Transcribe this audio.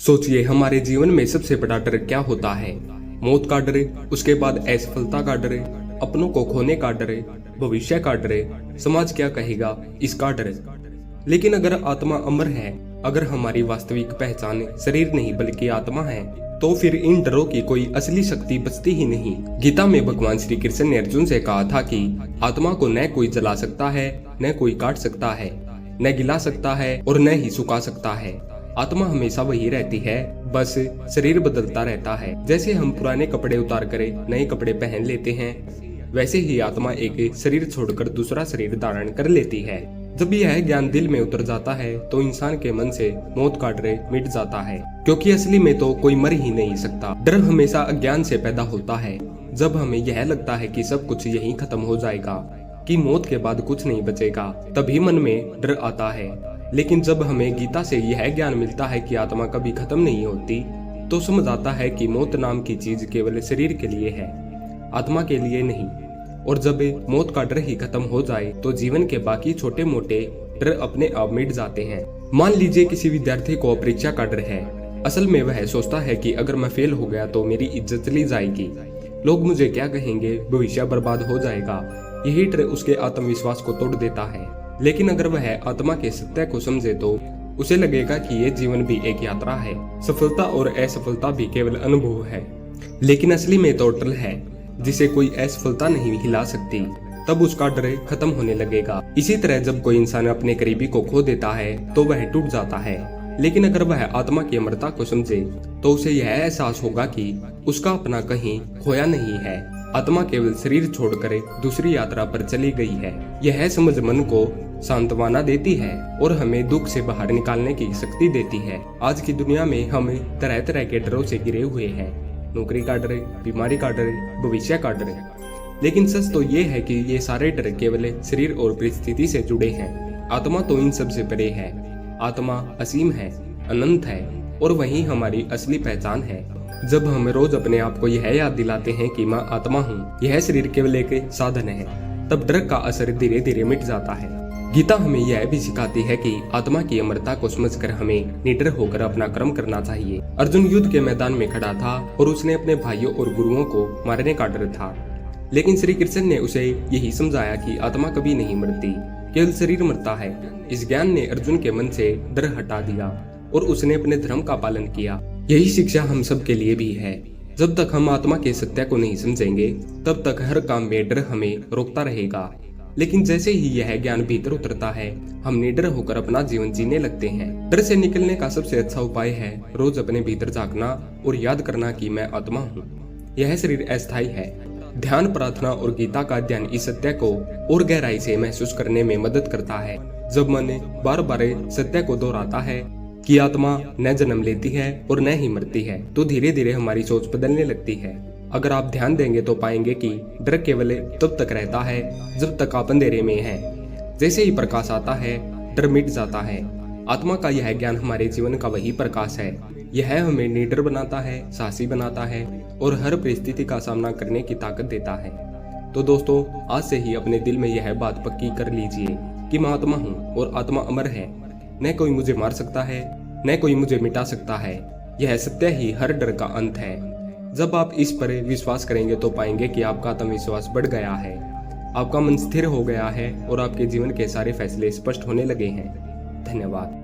सोचिए, हमारे जीवन में सबसे बड़ा डर क्या होता है? मौत का डर, उसके बाद असफलता का डर, अपनों को खोने का डर, भविष्य का डर, समाज क्या कहेगा इसका डर। लेकिन अगर आत्मा अमर है, अगर हमारी वास्तविक पहचान शरीर नहीं बल्कि आत्मा है, तो फिर इन डरों की कोई असली शक्ति बचती ही नहीं। गीता में भगवान श्री कृष्ण ने अर्जुन से कहा था कि आत्मा को न कोई जला सकता है, न कोई काट सकता है, न गिला सकता है और न ही सुखा सकता है। आत्मा हमेशा वही रहती है, बस शरीर बदलता रहता है। जैसे हम पुराने कपड़े उतार कर नए कपड़े पहन लेते हैं, वैसे ही आत्मा एक शरीर छोड़कर दूसरा शरीर धारण कर लेती है। जब यह ज्ञान दिल में उतर जाता है तो इंसान के मन से मौत का डर मिट जाता है, क्योंकि असली में तो कोई मर ही नहीं सकता। डर हमेशा अज्ञान से पैदा होता है। जब हमें यह लगता है कि सब कुछ यहीं खत्म हो जाएगा, कि मौत के बाद कुछ नहीं बचेगा, तभी मन में डर आता है। लेकिन जब हमें गीता से यह ज्ञान मिलता है कि आत्मा कभी खत्म नहीं होती, तो समझ आता है कि मौत नाम की चीज केवल शरीर के लिए है, आत्मा के लिए नहीं। और जब मौत का डर ही खत्म हो जाए तो जीवन के बाकी छोटे मोटे डर अपने आप मिट जाते हैं। मान लीजिए किसी विद्यार्थी को परीक्षा का डर है। असल में वह सोचता है कि अगर मैं फेल हो गया तो मेरी इज्जत चली जाएगी, लोग मुझे क्या कहेंगे, भविष्य बर्बाद हो जाएगा। यही डर उसके आत्मविश्वास को तोड़ देता है। लेकिन अगर वह आत्मा के सत्य को समझे तो उसे लगेगा कि ये जीवन भी एक यात्रा है, सफलता और असफलता भी केवल अनुभव है, लेकिन असली में तो अटल है, जिसे कोई असफलता नहीं हिला सकती। तब उसका डर खत्म होने लगेगा। इसी तरह जब कोई इंसान अपने करीबी को खो देता है तो वह टूट जाता है, लेकिन अगर वह आत्मा की अमरता को समझे तो उसे यह एहसास होगा कि उसका अपना कहीं खोया नहीं है। आत्मा केवल शरीर छोड़कर दूसरी यात्रा पर चली गई है। यह समझ मन को सांत्वना देती है और हमें दुख से बाहर निकालने की शक्ति देती है। आज की दुनिया में हम तरह तरह के डरों से घिरे हुए हैं। नौकरी का डर, बीमारी का डर, भविष्य का डर। लेकिन सच तो ये है कि ये सारे डर केवल शरीर और परिस्थिति से जुड़े हैं। आत्मा तो इन सब से परे है। आत्मा असीम है, अनंत है और वही हमारी असली पहचान है। जब हम रोज अपने आप को यह याद दिलाते हैं कि मैं आत्मा हूँ, यह शरीर केवल एक साधन है, तब डर का असर धीरे धीरे मिट जाता है। गीता हमें यह भी सिखाती है कि आत्मा की अमरता को समझकर हमें निडर होकर अपना कर्म करना चाहिए। अर्जुन युद्ध के मैदान में खड़ा था और उसने अपने भाइयों और गुरुओं को मारने का डर था, लेकिन श्री कृष्ण ने उसे यही समझाया कि आत्मा कभी नहीं मरती, केवल शरीर मरता है। इस ज्ञान ने अर्जुन के मन से डर हटा दिया और उसने अपने धर्म का पालन किया। यही शिक्षा हम सब के लिए भी है। जब तक हम आत्मा के सत्य को नहीं समझेंगे, तब तक हर काम में डर हमें रोकता रहेगा। लेकिन जैसे ही यह ज्ञान भीतर उतरता है, हम निडर होकर अपना जीवन जीने लगते हैं। डर से निकलने का सबसे अच्छा उपाय है रोज अपने भीतर झांकना और याद करना कि मैं आत्मा हूँ, यह शरीर अस्थायी है। ध्यान, प्रार्थना और गीता का अध्ययन इस सत्य को और गहराई से महसूस करने में मदद करता है। जब मन बार बार सत्य को दोहराता है कि आत्मा न जन्म लेती है और न ही मरती है, तो धीरे धीरे हमारी सोच बदलने लगती है। अगर आप ध्यान देंगे तो पाएंगे कि डर केवल तब तक रहता है जब तक आप अंधेरे में हैं। जैसे ही प्रकाश आता है, डर मिट जाता है। आत्मा का यह ज्ञान हमारे जीवन का वही प्रकाश है। यह हमें निडर बनाता है, साहसी बनाता है और हर परिस्थिति का सामना करने की ताकत देता है। तो दोस्तों, आज से ही अपने दिल में यह बात पक्की कर लीजिए कि मैं आत्मा हूँ और आत्मा अमर है। न कोई मुझे मार सकता है, न कोई मुझे मिटा सकता है। यह सत्य ही हर डर का अंत है। जब आप इस पर विश्वास करेंगे तो पाएंगे कि आपका आत्मविश्वास बढ़ गया है, आपका मन स्थिर हो गया है और आपके जीवन के सारे फैसले स्पष्ट होने लगे हैं। धन्यवाद।